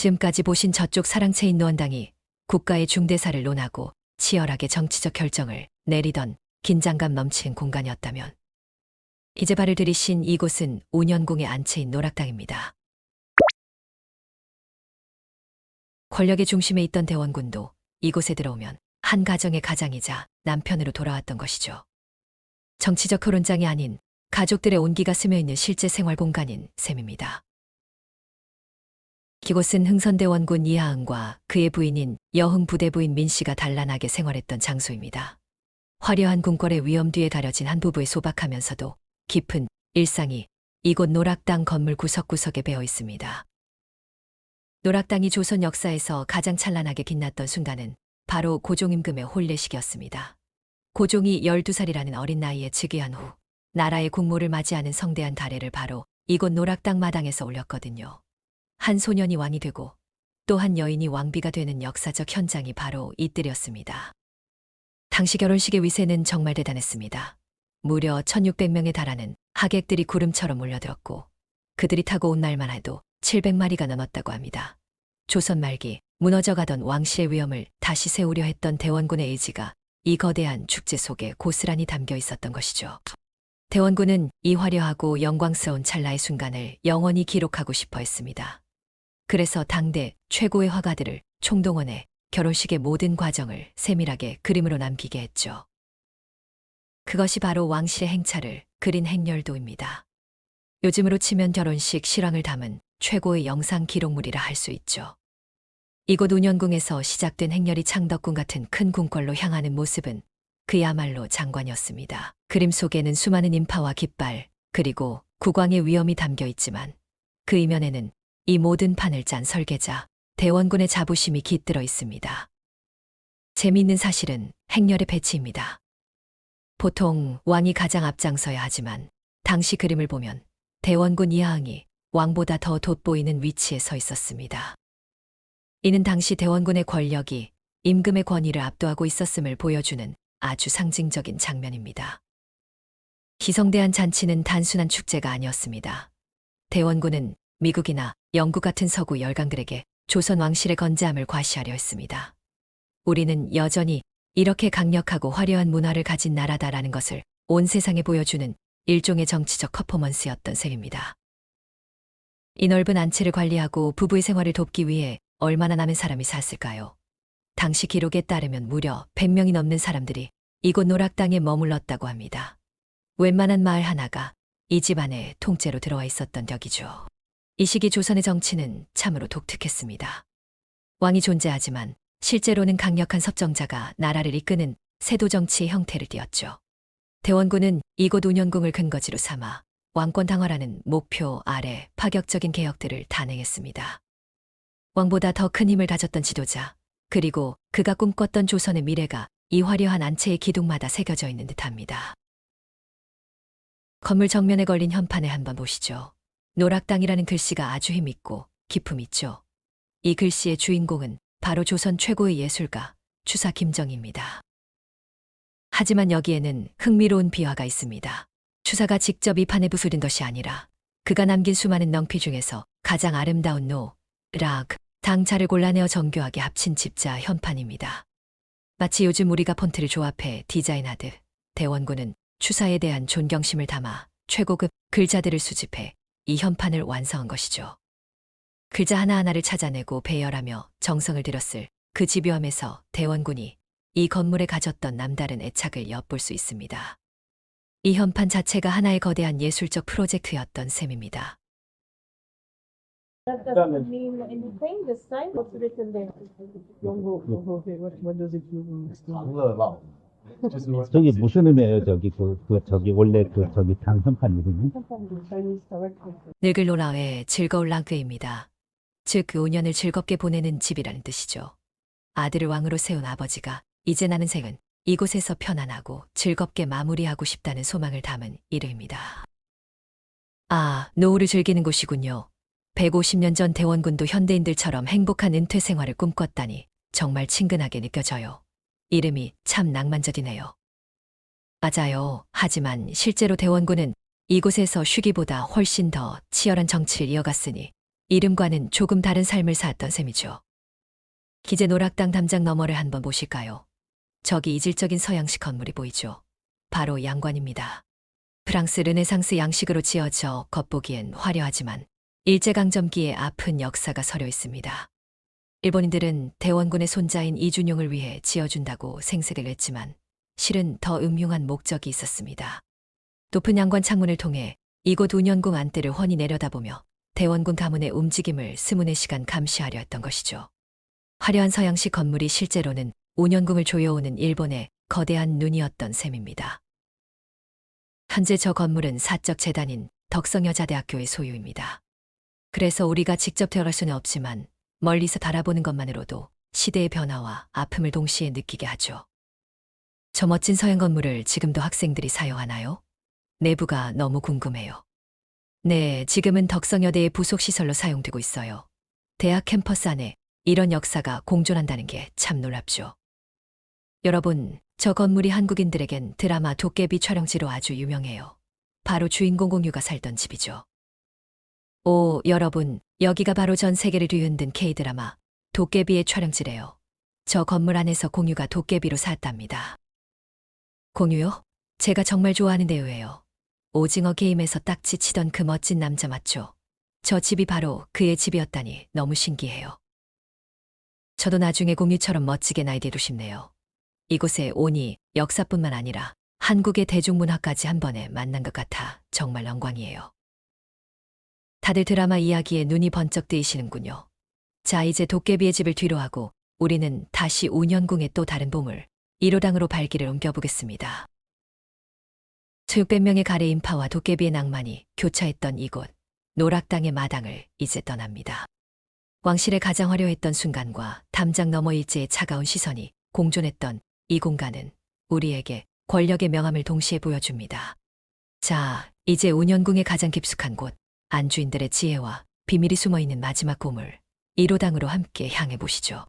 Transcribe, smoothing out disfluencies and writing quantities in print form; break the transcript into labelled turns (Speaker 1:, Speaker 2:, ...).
Speaker 1: 지금까지 보신 저쪽 사랑체인 노원당이 국가의 중대사를 논하고 치열하게 정치적 결정을 내리던 긴장감 넘치는 공간이었다면 이제 발을 들이신 이곳은 운현궁의 안채인 노락당입니다. 권력의 중심에 있던 대원군도 이곳에 들어오면 한 가정의 가장이자 남편으로 돌아왔던 것이죠. 정치적 토론장이 아닌 가족들의 온기가 스며있는 실제 생활 공간인 셈입니다. 이곳은 흥선대원군 이하응과 그의 부인인 여흥 부대부인 민씨가 단란하게 생활했던 장소입니다. 화려한 궁궐의 위엄 뒤에 가려진 한 부부의 소박하면서도 깊은 일상이 이곳 노락당 건물 구석구석에 배어 있습니다. 노락당이 조선 역사에서 가장 찬란하게 빛났던 순간은 바로 고종임금의 혼례식이었습니다. 고종이 12살이라는 어린 나이에 즉위한 후 나라의 국모를 맞이하는 성대한 다례를 바로 이곳 노락당 마당에서 올렸거든요. 한 소년이 왕이 되고 또 한 여인이 왕비가 되는 역사적 현장이 바로 이때였습니다. 당시 결혼식의 위세는 정말 대단했습니다. 무려 1600명에 달하는 하객들이 구름처럼 몰려들었고 그들이 타고 온 말만 해도 700마리가 넘었다고 합니다. 조선 말기 무너져가던 왕실의 위엄을 다시 세우려 했던 대원군의 의지가 이 거대한 축제 속에 고스란히 담겨 있었던 것이죠. 대원군은 이 화려하고 영광스러운 찰나의 순간을 영원히 기록하고 싶어 했습니다. 그래서 당대 최고의 화가들을 총동원해 결혼식의 모든 과정을 세밀하게 그림으로 남기게 했죠. 그것이 바로 왕실의 행차를 그린 행렬도입니다. 요즘으로 치면 결혼식 실황을 담은 최고의 영상 기록물이라 할 수 있죠. 이곳 운현궁에서 시작된 행렬이 창덕궁 같은 큰 궁궐로 향하는 모습은 그야말로 장관이었습니다. 그림 속에는 수많은 인파와 깃발, 그리고 국왕의 위엄이 담겨 있지만 그 이면에는 이 모든 판을 짠 설계자, 대원군의 자부심이 깃들어 있습니다. 재미있는 사실은 행렬의 배치입니다. 보통 왕이 가장 앞장서야 하지만 당시 그림을 보면 대원군 이하응이 왕보다 더 돋보이는 위치에 서 있었습니다. 이는 당시 대원군의 권력이 임금의 권위를 압도하고 있었음을 보여주는 아주 상징적인 장면입니다. 기성대한 잔치는 단순한 축제가 아니었습니다. 대원군은 미국이나 영국 같은 서구 열강들에게 조선 왕실의 건재함을 과시하려 했습니다. 우리는 여전히 이렇게 강력하고 화려한 문화를 가진 나라다라는 것을 온 세상에 보여주는 일종의 정치적 퍼포먼스였던 셈입니다. 이 넓은 안채를 관리하고 부부의 생활을 돕기 위해 얼마나 많은 사람이 샀을까요? 당시 기록에 따르면 무려 100명이 넘는 사람들이 이곳 노락당에 머물렀다고 합니다. 웬만한 마을 하나가 이 집안의 통째로 들어와 있었던 격이죠. 이 시기 조선의 정치는 참으로 독특했습니다. 왕이 존재하지만 실제로는 강력한 섭정자가 나라를 이끄는 세도 정치의 형태를 띠었죠. 대원군은 이곳 운현궁을 근거지로 삼아 왕권 당화라는 목표 아래 파격적인 개혁들을 단행했습니다. 왕보다 더 큰 힘을 가졌던 지도자, 그리고 그가 꿈꿨던 조선의 미래가 이 화려한 안채의 기둥마다 새겨져 있는 듯합니다. 건물 정면에 걸린 현판을 한번 보시죠. 노락당이라는 글씨가 아주 힘있고 기품 있죠. 이 글씨의 주인공은 바로 조선 최고의 예술가 추사 김정희입니다. 하지만 여기에는 흥미로운 비화가 있습니다. 추사가 직접 이 판에 부수린 것이 아니라 그가 남긴 수많은 넝피 중에서 가장 아름다운 락, 당자를 골라내어 정교하게 합친 집자 현판입니다. 마치 요즘 우리가 폰트를 조합해 디자인하듯 대원군은 추사에 대한 존경심을 담아 최고급 글자들을 수집해 이 현판을 완성한 것이죠. 글자 하나하나를 찾아내고 배열하며 정성을 들였을 그 집요함에서 대원군이 이 건물에 가졌던 남다른 애착을 엿볼 수 있습니다. 이 현판 자체가 하나의 거대한 예술적 프로젝트였던 셈입니다.
Speaker 2: That doesn't mean anything this time. What's written there? What does it mean?
Speaker 3: 저기 무슨 의미예요? 저기 원래 저기 당선판 이름이?
Speaker 2: Chinese word.
Speaker 1: 늙을 노라의 즐거울 랑크입니다. 즉 5년을 즐겁게 보내는 집이라는 뜻이죠. 아들을 왕으로 세운 아버지가 이제 나는 생은 이곳에서 편안하고 즐겁게 마무리하고 싶다는 소망을 담은 이름입니다. 아, 노후를 즐기는 곳이군요. 150년 전 대원군도 현대인들처럼 행복한 은퇴 생활을 꿈꿨다니 정말 친근하게 느껴져요. 이름이 참 낭만적이네요. 맞아요. 하지만 실제로 대원군은 이곳에서 쉬기보다 훨씬 더 치열한 정치를 이어갔으니 이름과는 조금 다른 삶을 살았던 셈이죠. 기재 노락당 담장 너머를 한번 보실까요? 저기 이질적인 서양식 건물이 보이죠. 바로 양관입니다. 프랑스 르네상스 양식으로 지어져 겉보기엔 화려하지만 일제강점기의 아픈 역사가 서려 있습니다. 일본인들은 대원군의 손자인 이준용을 위해 지어준다고 생색을 냈지만 실은 더 음흉한 목적이 있었습니다. 높은 양관 창문을 통해 이곳 운현궁 안뜰을 훤히 내려다보며 대원군 가문의 움직임을 24시간 감시하려 했던 것이죠. 화려한 서양식 건물이 실제로는 운현궁을 조여오는 일본의 거대한 눈이었던 셈입니다. 현재 저 건물은 사적 재단인 덕성여자대학교의 소유입니다. 그래서 우리가 직접 들어갈 수는 없지만 멀리서 바라보는 것만으로도 시대의 변화와 아픔을 동시에 느끼게 하죠. 저 멋진 서양 건물을 지금도 학생들이 사용하나요? 내부가 너무 궁금해요. 네, 지금은 덕성여대의 부속시설로 사용되고 있어요. 대학 캠퍼스 안에 이런 역사가 공존한다는 게 참 놀랍죠. 여러분, 저 건물이 한국인들에겐 드라마 도깨비 촬영지로 아주 유명해요. 바로 주인공 공유가 살던 집이죠. 오, 여러분, 여기가 바로 전 세계를 뒤흔든 K드라마 도깨비의 촬영지래요. 저 건물 안에서 공유가 도깨비로 살았답니다. 공유요? 제가 정말 좋아하는 배우예요. 오징어 게임에서 딱지 치던 그 멋진 남자 맞죠? 저 집이 바로 그의 집이었다니 너무 신기해요. 저도 나중에 공유처럼 멋지게 나이 되고 싶네요. 이곳에 오니 역사뿐만 아니라 한국의 대중문화까지 한 번에 만난 것 같아 정말 영광이에요. 다들 드라마 이야기에 눈이 번쩍 뜨이시는군요. 자, 이제 도깨비의 집을 뒤로하고 우리는 다시 운현궁의 또 다른 보물 1호당으로 발길을 옮겨보겠습니다. 600명의 가래 인파와 도깨비의 낭만이 교차했던 이곳 노락당의 마당을 이제 떠납니다. 왕실의 가장 화려했던 순간과 담장 너머 일제의 차가운 시선이 공존했던 이 공간은 우리에게 권력의 명암을 동시에 보여줍니다. 자, 이제 운현궁의 가장 깊숙한 곳, 안주인들의 지혜와 비밀이 숨어있는 마지막 보물 1호당으로 함께 향해 보시죠.